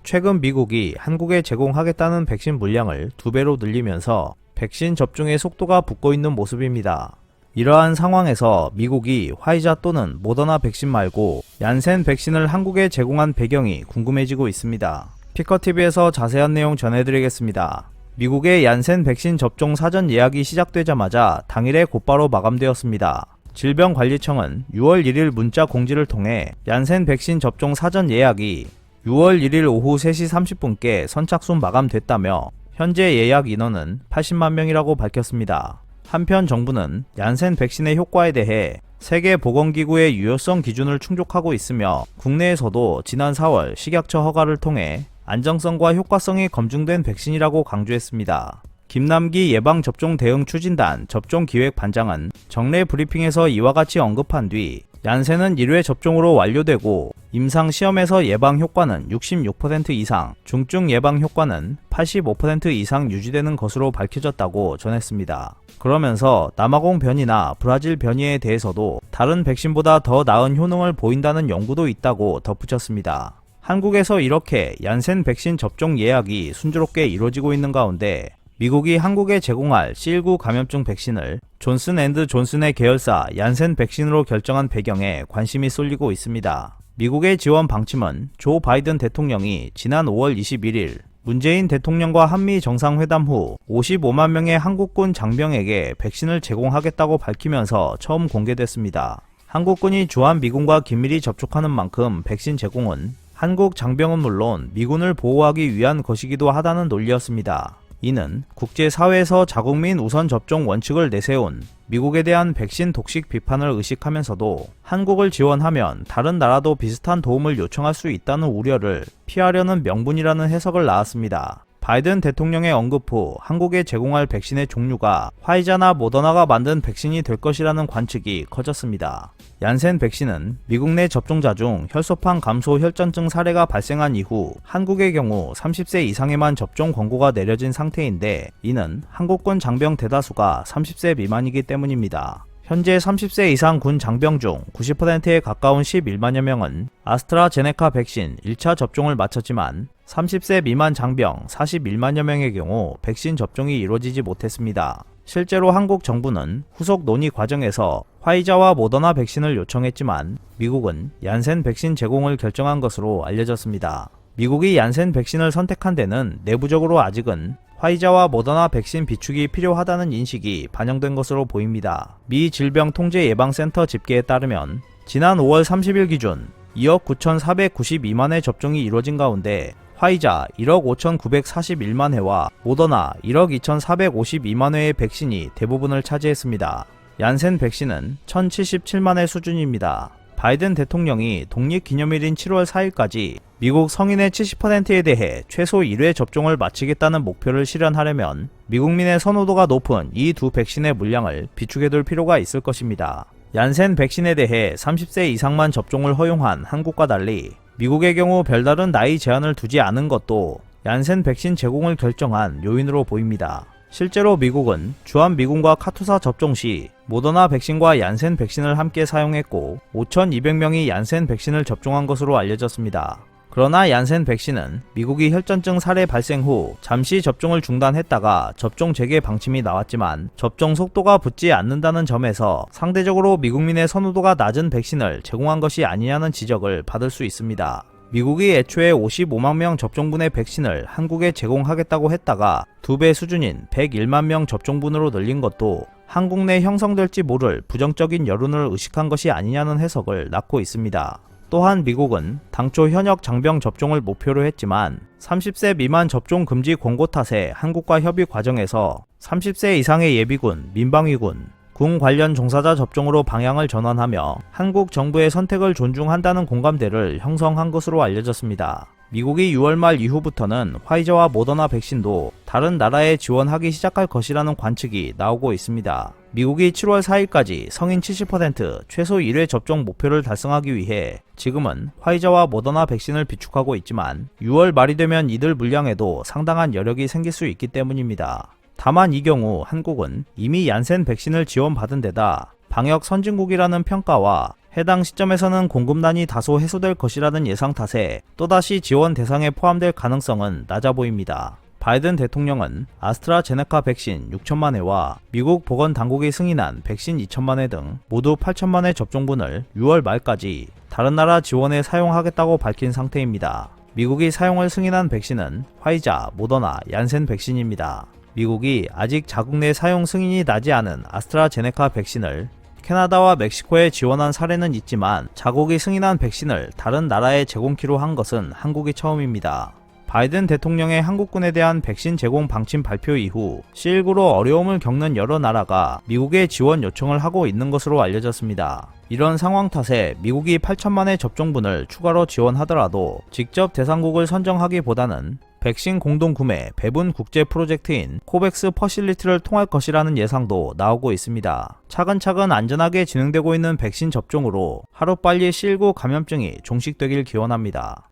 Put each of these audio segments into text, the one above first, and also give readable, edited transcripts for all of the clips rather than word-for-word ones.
최근 미국이 한국에 제공하겠다는 백신 물량을 2배로 늘리면서 백신 접종의 속도가 붙고 있는 모습입니다. 이러한 상황에서 미국이 화이자 또는 모더나 백신 말고 얀센 백신을 한국에 제공한 배경이 궁금해지고 있습니다. 피커TV에서 자세한 내용 전해드리겠습니다. 미국의 얀센 백신 접종 사전 예약이 시작되자마자 당일에 곧바로 마감되었습니다. 질병관리청은 6월 1일 문자 공지를 통해 얀센 백신 접종 사전 예약이 6월 1일 오후 3시 30분께 선착순 마감됐다며 현재 예약 인원은 80만 명이라고 밝혔습니다. 한편 정부는 얀센 백신의 효과에 대해 세계보건기구의 유효성 기준을 충족하고 있으며 국내에서도 지난 4월 식약처 허가를 통해 안정성과 효과성이 검증된 백신이라고 강조했습니다. 김남기 예방접종 대응 추진단 접종기획반장은 정례 브리핑에서 이와 같이 언급한 뒤 얀센은 1회 접종으로 완료되고 임상시험에서 예방효과는 66% 이상, 중증 예방효과는 85% 이상 유지되는 것으로 밝혀졌다고 전했습니다. 그러면서 남아공 변이나 브라질 변이에 대해서도 다른 백신보다 더 나은 효능을 보인다는 연구도 있다고 덧붙였습니다. 한국에서 이렇게 얀센 백신 접종 예약이 순조롭게 이루어지고 있는 가운데 미국이 한국에 제공할 C19 감염증 백신을 존슨앤드존슨의 계열사 얀센 백신으로 결정한 배경에 관심이 쏠리고 있습니다. 미국의 지원 방침은 조 바이든 대통령이 지난 5월 21일 문재인 대통령과 한미 정상회담 후 55만 명의 한국군 장병에게 백신을 제공하겠다고 밝히면서 처음 공개됐습니다. 한국군이 주한미군과 긴밀히 접촉하는 만큼 백신 제공은 한국 장병은 물론 미군을 보호하기 위한 것이기도 하다는 논리였습니다. 이는 국제사회에서 자국민 우선 접종 원칙을 내세운 미국에 대한 백신 독식 비판을 의식하면서도 한국을 지원하면 다른 나라도 비슷한 도움을 요청할 수 있다는 우려를 피하려는 명분이라는 해석을 낳았습니다. 바이든 대통령의 언급 후 한국에 제공할 백신의 종류가 화이자나 모더나가 만든 백신이 될 것이라는 관측이 커졌습니다. 얀센 백신은 미국 내 접종자 중 혈소판 감소 혈전증 사례가 발생한 이후 한국의 경우 30세 이상에만 접종 권고가 내려진 상태인데 이는 한국군 장병 대다수가 30세 미만이기 때문입니다. 현재 30세 이상 군 장병 중 90%에 가까운 11만여 명은 아스트라제네카 백신 1차 접종을 마쳤지만 30세 미만 장병 41만여 명의 경우 백신 접종이 이루어지지 못했습니다. 실제로 한국 정부는 후속 논의 과정에서 화이자와 모더나 백신을 요청했지만 미국은 얀센 백신 제공을 결정한 것으로 알려졌습니다. 미국이 얀센 백신을 선택한 데는 내부적으로 아직은 화이자와 모더나 백신 비축이 필요하다는 인식이 반영된 것으로 보입니다. 미 질병통제예방센터 집계에 따르면 지난 5월 30일 기준 2억 9,492만회 접종이 이루어진 가운데 화이자 1억 5,941만 회와 모더나 1억 2,452만회의 백신이 대부분을 차지했습니다. 얀센 백신은 1,077만회 수준입니다. 바이든 대통령이 독립기념일인 7월 4일까지 미국 성인의 70%에 대해 최소 1회 접종을 마치겠다는 목표를 실현하려면 미국민의 선호도가 높은 이 두 백신의 물량을 비축해둘 필요가 있을 것입니다. 얀센 백신에 대해 30세 이상만 접종을 허용한 한국과 달리 미국의 경우 별다른 나이 제한을 두지 않은 것도 얀센 백신 제공을 결정한 요인으로 보입니다. 실제로 미국은 주한미군과 카투사 접종 시 모더나 백신과 얀센 백신을 함께 사용했고 5,200명이 얀센 백신을 접종한 것으로 알려졌습니다. 그러나 얀센 백신은 미국이 혈전증 사례 발생 후 잠시 접종을 중단했다가 접종 재개 방침이 나왔지만 접종 속도가 붙지 않는다는 점에서 상대적으로 미국민의 선호도가 낮은 백신을 제공한 것이 아니냐는 지적을 받을 수 있습니다. 미국이 애초에 55만 명 접종분의 백신을 한국에 제공하겠다고 했다가 2배 수준인 101만 명 접종분으로 늘린 것도 한국 내 형성될지 모를 부정적인 여론을 의식한 것이 아니냐는 해석을 낳고 있습니다. 또한 미국은 당초 현역 장병 접종을 목표로 했지만 30세 미만 접종 금지 권고 탓에 한국과 협의 과정에서 30세 이상의 예비군, 민방위군, 군 관련 종사자 접종으로 방향을 전환하며 한국 정부의 선택을 존중한다는 공감대를 형성한 것으로 알려졌습니다. 미국이 6월 말 이후부터는 화이자와 모더나 백신도 다른 나라에 지원하기 시작할 것이라는 관측이 나오고 있습니다. 미국이 7월 4일까지 성인 70% 최소 1회 접종 목표를 달성하기 위해 지금은 화이자와 모더나 백신을 비축하고 있지만 6월 말이 되면 이들 물량에도 상당한 여력이 생길 수 있기 때문입니다. 다만 이 경우 한국은 이미 얀센 백신을 지원받은 데다 방역 선진국이라는 평가와 해당 시점에서는 공급난이 다소 해소될 것이라는 예상 탓에 또다시 지원 대상에 포함될 가능성은 낮아 보입니다. 바이든 대통령은 아스트라제네카 백신 6천만 회와 미국 보건당국이 승인한 백신 2천만 회 등 모두 8천만 회 접종분을 6월 말까지 다른 나라 지원에 사용하겠다고 밝힌 상태입니다. 미국이 사용을 승인한 백신은 화이자, 모더나, 얀센 백신입니다. 미국이 아직 자국 내 사용 승인이 나지 않은 아스트라제네카 백신을 캐나다와 멕시코에 지원한 사례는 있지만 자국이 승인한 백신을 다른 나라에 제공키로 한 것은 한국이 처음입니다. 바이든 대통령의 한국군에 대한 백신 제공 방침 발표 이후 C19로 어려움을 겪는 여러 나라가 미국에 지원 요청을 하고 있는 것으로 알려졌습니다. 이런 상황 탓에 미국이 8천만 회 접종분을 추가로 지원하더라도 직접 대상국을 선정하기보다는 백신 공동구매 배분 국제 프로젝트인 코백스 퍼실리티를 통할 것이라는 예상도 나오고 있습니다. 차근차근 안전하게 진행되고 있는 백신 접종으로 하루빨리 C19 감염증이 종식되길 기원합니다.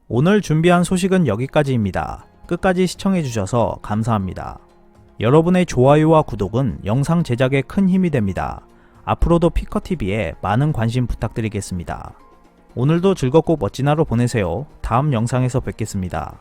오늘 준비한 소식은 여기까지입니다. 끝까지 시청해주셔서 감사합니다. 여러분의 좋아요와 구독은 영상 제작에 큰 힘이 됩니다. 앞으로도 피커TV에 많은 관심 부탁드리겠습니다. 오늘도 즐겁고 멋진 하루 보내세요. 다음 영상에서 뵙겠습니다.